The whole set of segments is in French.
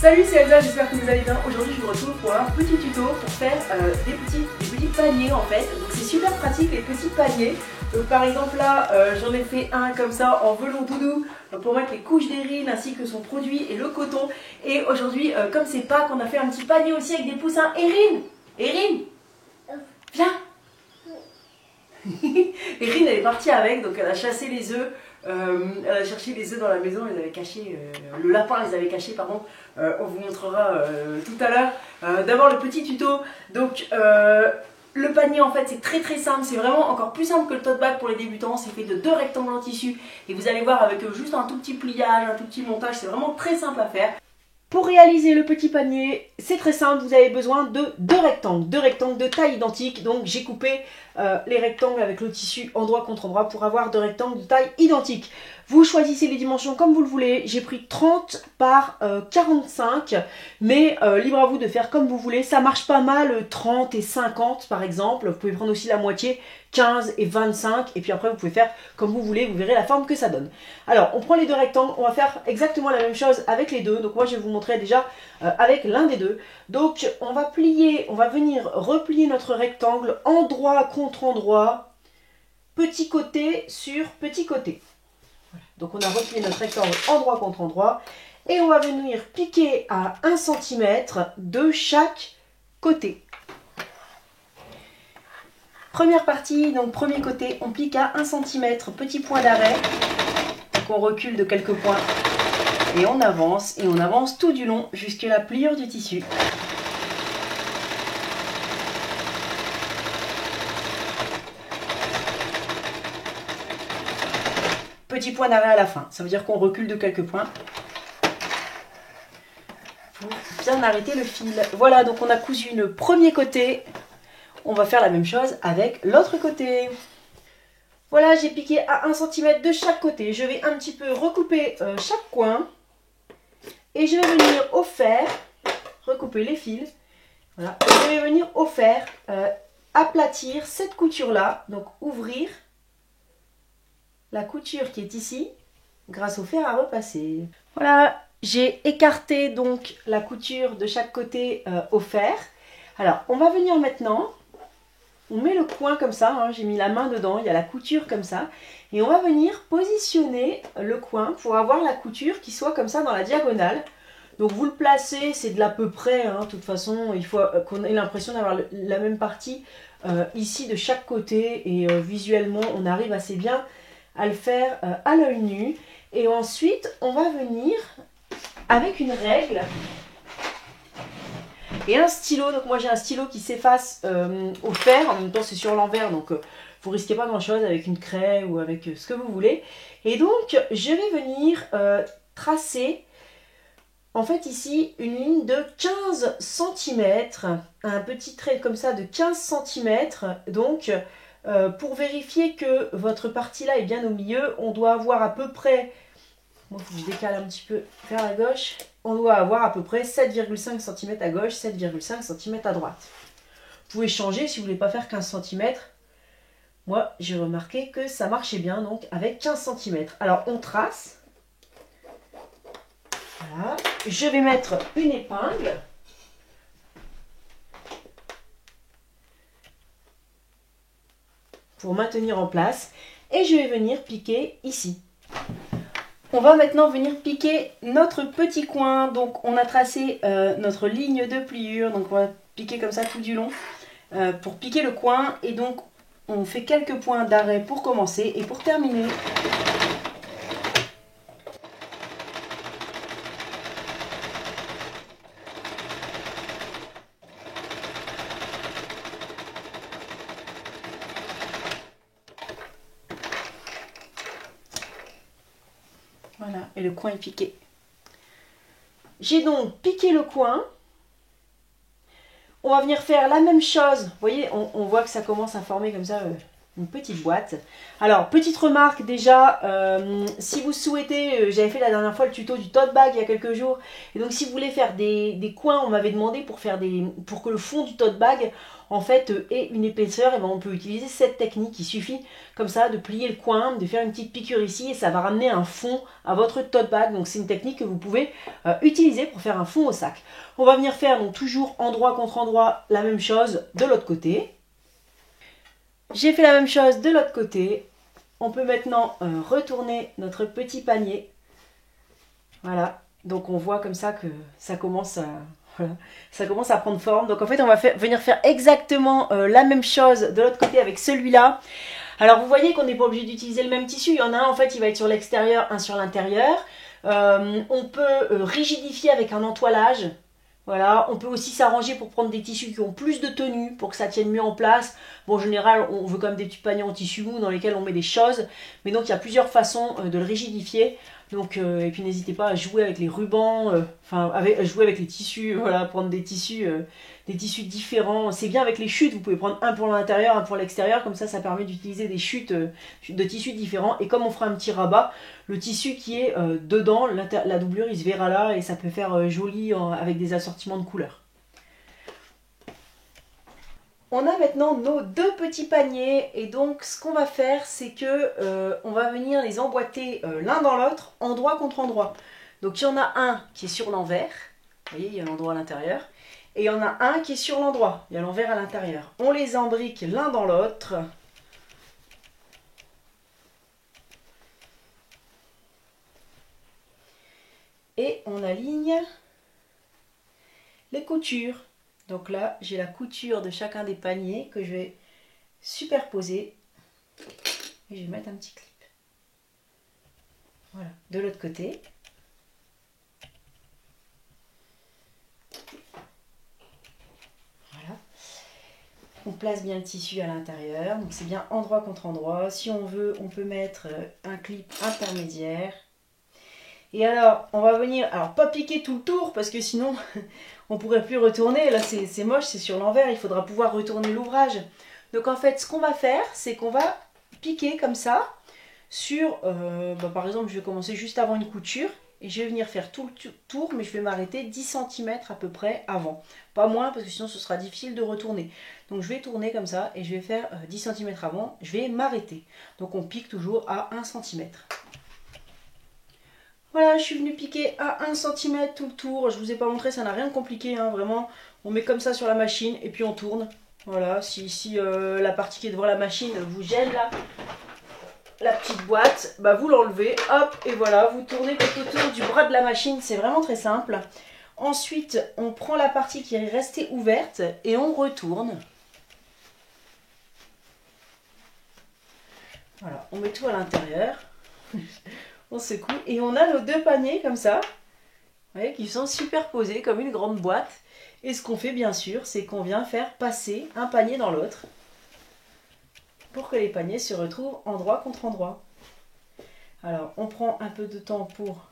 Salut, c'est Elsa, j'espère que vous allez bien. Aujourd'hui je vous retrouve pour un petit tuto pour faire des petits paniers en fait. Donc c'est super pratique les petits paniers. Donc par exemple là j'en ai fait un comme ça en velours doudou pour mettre les couches d'Erin ainsi que son produit et le coton. Et aujourd'hui comme c'est Pâques on a fait un petit panier aussi avec des poussins. Erin, viens. Erin elle est partie avec, donc elle a chassé les œufs. Elle a cherché les œufs dans la maison, les avait cachés, le lapin les avait cachés, pardon. On vous montrera tout à l'heure. D'abord le petit tuto. Donc le panier en fait c'est très simple, c'est vraiment encore plus simple que le tote bag pour les débutants. C'est fait de 2 rectangles en tissu et vous allez voir avec juste un tout petit pliage, un tout petit montage, c'est vraiment très simple à faire. Pour réaliser le petit panier, c'est très simple, vous avez besoin de 2 rectangles de taille identique. Donc j'ai coupé les rectangles avec le tissu endroit contre endroit pour avoir 2 rectangles de taille identique. Vous choisissez les dimensions comme vous le voulez. J'ai pris 30 par 45, mais libre à vous de faire comme vous voulez. Ça marche pas mal 30 et 50 par exemple. Vous pouvez prendre aussi la moitié, 15 et 25. Et puis après vous pouvez faire comme vous voulez, vous verrez la forme que ça donne. Alors on prend les 2 rectangles, on va faire exactement la même chose avec les deux. Donc moi je vais vous montrer déjà avec l'un des deux. Donc on va plier, on va venir replier notre rectangle endroit contre endroit, petit côté sur petit côté. Voilà. Donc on a replié notre rectangle endroit contre endroit et on va venir piquer à 1 cm de chaque côté. Première partie, donc premier côté, on pique à 1 cm, petit point d'arrêt, donc on recule de quelques points et on avance tout du long jusqu'à la pliure du tissu. Petit point d'arrêt à la fin, ça veut dire qu'on recule de quelques points pour bien arrêter le fil. Voilà, donc on a cousu le premier côté, on va faire la même chose avec l'autre côté. Voilà, j'ai piqué à 1 cm de chaque côté, je vais un petit peu recouper chaque coin et je vais venir au fer, recouper les fils, voilà, et je vais venir au fer aplatir cette couture là, donc ouvrir la couture qui est ici grâce au fer à repasser. Voilà, j'ai écarté donc la couture de chaque côté au fer. Alors on va venir maintenant, on met le coin comme ça, hein, j'ai mis la main dedans, il y a la couture comme ça, et on va venir positionner le coin pour avoir la couture qui soit comme ça dans la diagonale. Donc vous le placez, c'est de l'à peu près, hein, de toute façon il faut qu'on ait l'impression d'avoir la même partie ici de chaque côté, et visuellement on arrive assez bien à le faire à l'œil nu. Et ensuite on va venir avec une règle et un stylo. Donc moi j'ai un stylo qui s'efface au fer, en même temps c'est sur l'envers, donc vous risquez pas grand chose avec une craie ou avec ce que vous voulez. Et donc je vais venir tracer en fait ici une ligne de 15 cm, un petit trait comme ça de 15 cm. Donc pour vérifier que votre partie là est bien au milieu, on doit avoir à peu près, moi il faut que je décale un petit peu vers la gauche, on doit avoir à peu près 7,5 cm à gauche, 7,5 cm à droite. Vous pouvez changer si vous ne voulez pas faire 15 cm. Moi j'ai remarqué que ça marchait bien donc avec 15 cm. Alors on trace. Voilà. Je vais mettre une épingle. Pour maintenir en place, et je vais venir piquer ici. On va maintenant venir piquer notre petit coin. Donc on a tracé notre ligne de pliure, donc on va piquer comme ça tout du long pour piquer le coin, et donc on fait quelques points d'arrêt pour commencer et pour terminer. Voilà, et le coin est piqué. J'ai donc piqué le coin. On va venir faire la même chose. Vous voyez, on voit que ça commence à former comme ça une petite boîte. Alors, petite remarque déjà, si vous souhaitez, j'avais fait la dernière fois le tuto du tote bag il y a quelques jours, et donc si vous voulez faire des coins, on m'avait demandé pour que le fond du tote bag en fait ait une épaisseur, et ben on peut utiliser cette technique. Il suffit comme ça de plier le coin, de faire une petite piqûre ici, et ça va ramener un fond à votre tote bag. Donc c'est une technique que vous pouvez utiliser pour faire un fond au sac. On va venir faire donc toujours endroit contre endroit la même chose de l'autre côté. J'ai fait la même chose de l'autre côté. On peut maintenant retourner notre petit panier. Voilà, donc on voit comme ça que ça commence à, voilà, ça commence à prendre forme. Donc en fait on va venir faire exactement la même chose de l'autre côté avec celui-là. Alors vous voyez qu'on n'est pas obligé d'utiliser le même tissu. Il y en a un en fait il va être sur l'extérieur, un sur l'intérieur. On peut rigidifier avec un entoilage. Voilà, on peut aussi s'arranger pour prendre des tissus qui ont plus de tenue pour que ça tienne mieux en place. Bon, en général, on veut quand même des petits paniers en tissu mou dans lesquels on met des choses. Mais donc, il y a plusieurs façons de le rigidifier. Donc, et puis, n'hésitez pas à jouer avec les rubans, jouer avec les tissus, voilà, prendre des tissus différents. C'est bien avec les chutes, vous pouvez prendre un pour l'intérieur, un pour l'extérieur. Comme ça permet d'utiliser des chutes de tissus différents. Et comme on fera un petit rabat, le tissu qui est dedans, la doublure, il se verra là et ça peut faire joli avec des assortiments de couleurs. On a maintenant nos deux petits paniers et donc ce qu'on va faire c'est que on va venir les emboîter l'un dans l'autre, endroit contre endroit. Donc il y en a un qui est sur l'envers, vous voyez il y a l'endroit à l'intérieur, et il y en a un qui est sur l'endroit, il y a l'envers à l'intérieur. On les embrique l'un dans l'autre. Et on aligne les coutures. Donc là, j'ai la couture de chacun des paniers que je vais superposer. Et je vais mettre un petit clip. Voilà, de l'autre côté. Voilà. On place bien le tissu à l'intérieur. Donc c'est bien endroit contre endroit. Si on veut, on peut mettre un clip intermédiaire. Et alors, on va venir, alors pas piquer tout le tour parce que sinon on pourrait plus retourner. Là c'est moche, c'est sur l'envers, il faudra pouvoir retourner l'ouvrage. Donc en fait, ce qu'on va faire, c'est qu'on va piquer comme ça sur, par exemple, je vais commencer juste avant une couture et je vais venir faire tout le tour, mais je vais m'arrêter 10 cm à peu près avant. Pas moins parce que sinon ce sera difficile de retourner. Donc je vais tourner comme ça et je vais faire 10 cm avant, je vais m'arrêter. Donc on pique toujours à 1 cm. Voilà, je suis venue piquer à 1 cm tout le tour. Je vous ai pas montré, ça n'a rien de compliqué, hein, vraiment. On met comme ça sur la machine et puis on tourne. Voilà, si la partie qui est devant la machine vous gêne là, la petite boîte, bah vous l'enlevez, hop, et voilà, vous tournez tout autour du bras de la machine, c'est vraiment très simple. Ensuite, on prend la partie qui est restée ouverte et on retourne. Voilà, on met tout à l'intérieur. On secoue et on a nos deux paniers comme ça, vous voyez, qui sont superposés comme une grande boîte. Et ce qu'on fait bien sûr, c'est qu'on vient faire passer un panier dans l'autre pour que les paniers se retrouvent endroit contre endroit. Alors on prend un peu de temps pour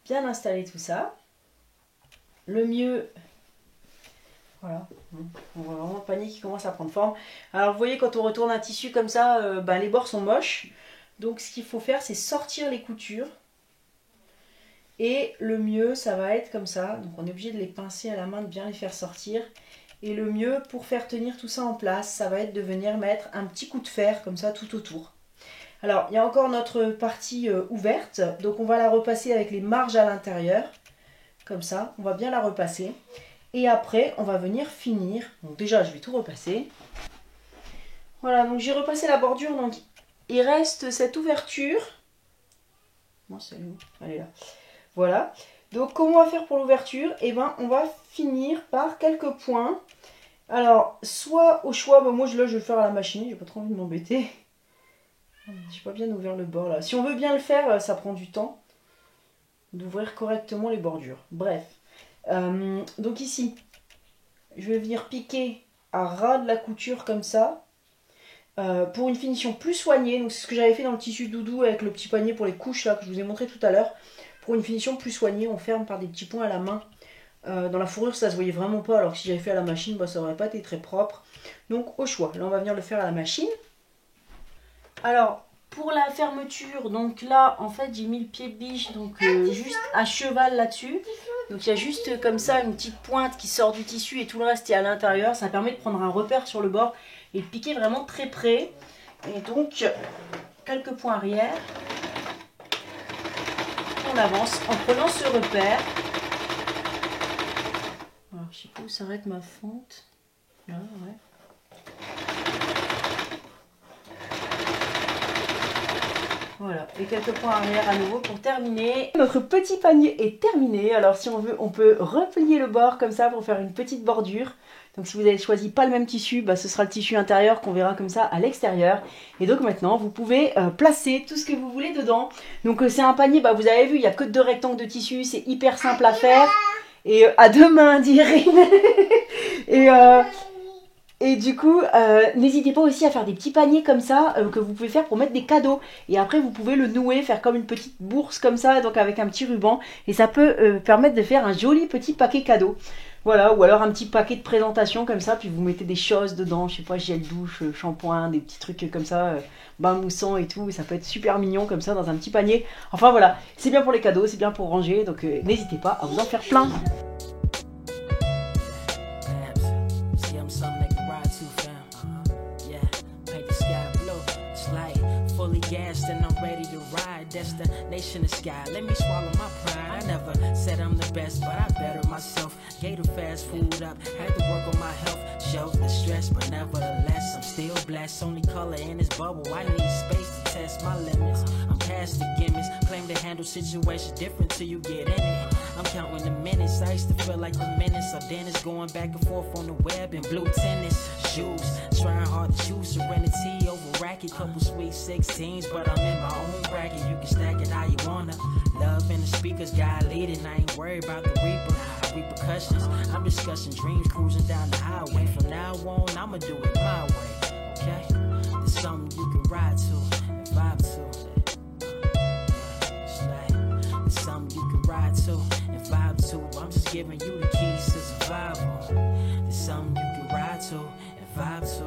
bien installer tout ça. Le mieux, voilà, on voit vraiment le panier qui commence à prendre forme. Alors vous voyez quand on retourne un tissu comme ça, les bords sont moches. Donc ce qu'il faut faire, c'est sortir les coutures. Et le mieux, ça va être comme ça. Donc on est obligé de les pincer à la main, de bien les faire sortir. Et le mieux pour faire tenir tout ça en place, ça va être de venir mettre un petit coup de fer comme ça tout autour. Alors il y a encore notre partie ouverte. Donc on va la repasser avec les marges à l'intérieur. Comme ça, on va bien la repasser. Et après, on va venir finir. Donc déjà, je vais tout repasser. Voilà, donc j'ai repassé la bordure. Donc il reste cette ouverture. Moi, c'est où? Elle est là. Voilà. Donc, comment on va faire pour l'ouverture? Eh bien, on va finir par quelques points. Alors, soit au choix, moi, je vais le faire à la machine. J'ai pas trop envie de m'embêter. J'ai pas bien ouvert le bord, là. Si on veut bien le faire, ça prend du temps d'ouvrir correctement les bordures. Bref. Donc, ici, je vais venir piquer à ras de la couture comme ça. Pour une finition plus soignée, donc c'est ce que j'avais fait dans le tissu doudou avec le petit panier pour les couches là que je vous ai montré tout à l'heure. Pour une finition plus soignée, on ferme par des petits points à la main. Dans la fourrure ça se voyait vraiment pas, alors que si j'avais fait à la machine, ça aurait pas été très propre. Donc au choix, là on va venir le faire à la machine. Alors, pour la fermeture, donc là, en fait, j'ai mis le pied de biche, donc juste à cheval là-dessus. Donc il y a juste comme ça une petite pointe qui sort du tissu et tout le reste est à l'intérieur. Ça permet de prendre un repère sur le bord et de piquer vraiment très près. Et donc, quelques points arrière. On avance en prenant ce repère. Alors, je sais pas où s'arrête ma fente. Là, ouais. Voilà, et quelques points arrière à nouveau pour terminer. Notre petit panier est terminé. Alors si on veut, on peut replier le bord comme ça pour faire une petite bordure. Donc si vous avez choisi pas le même tissu, bah, ce sera le tissu intérieur qu'on verra comme ça à l'extérieur. Et donc maintenant, vous pouvez placer tout ce que vous voulez dedans. Donc c'est un panier, bah, vous avez vu, il n'y a que 2 rectangles de tissu. C'est hyper simple à faire. Et à demain, dit Irine. Et du coup, n'hésitez pas aussi à faire des petits paniers comme ça que vous pouvez faire pour mettre des cadeaux. Et après, vous pouvez le nouer, faire comme une petite bourse comme ça, donc avec un petit ruban. Et ça peut permettre de faire un joli petit paquet cadeau. Voilà, ou alors un petit paquet de présentation comme ça, puis vous mettez des choses dedans, je sais pas, gel douche, shampoing, des petits trucs comme ça, bain moussant et tout. Et ça peut être super mignon comme ça dans un petit panier. Enfin voilà, c'est bien pour les cadeaux, c'est bien pour ranger, donc n'hésitez pas à vous en faire plein. Gassed and I'm ready to ride. Destination is sky. Let me swallow my pride. I never said I'm the best, but I better myself. Gator fast food up. Had to work on my health. Shelf the stress, but nevertheless, I'm still blessed. Only color in this bubble. I need space to test my limits. I'm past the gimmicks. Claim to handle situations different till you get in it. I'm counting the minutes. I used to feel like the minutes. Our dentists going back and forth on the web in blue tennis shoes. Trying hard to choose serenity over racket. Couple sweet 16s, but I'm in my own bracket. You can stack it how you wanna. Love in the speakers, God leading. I ain't worried about the repercussions. I'm discussing dreams, cruising down the highway. From now on, I'ma do it my way. Okay, there's something you can ride to and vibe to. There's something you can ride to and vibe to. I'm just giving you the keys to survival. There's something you can ride to and vibe to.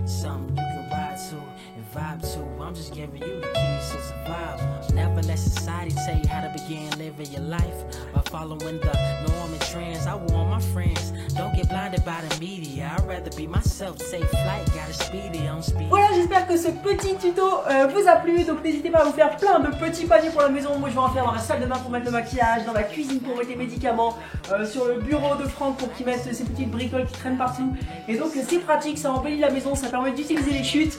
Something you can ride to and vibe to. I'm just giving you the keys to survival. Never let society tell you how to begin living your life by following the norm and trends. I warn my friends, don't get blinded by the media. I'd rather be myself, take flight, got a speedy on speed. Voilà, j'espère que ce petit tuto vous a plu. Donc n'hésitez pas à vous faire plein de petits paniers pour la maison. Moi je vais en faire dans la salle de bain pour mettre le maquillage, dans la cuisine pour mettre les médicaments, sur le bureau de Franck pour qu'il mette ces petites bricoles qui traînent partout. Et donc c'est pratique, ça embellit la maison, ça permet d'utiliser les chutes.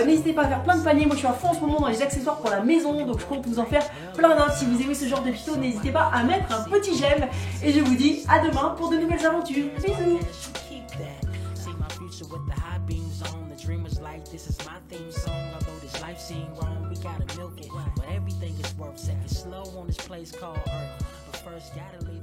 N'hésitez pas à faire plein de paniers. Moi je suis à fond en ce moment dans les accessoires pour la maison, donc je compte vous en faire plein d'autres. Si vous aimez ce genre de tuto, n'hésitez pas à mettre un petit j'aime. Et je vous dis à demain pour de nouvelles aventures. Bisous. With the high beams on, the dreamers like this is my theme song. Although this life seemed wrong, we gotta milk it. But everything is worth taking slow on this place called Earth. But first, gotta leave.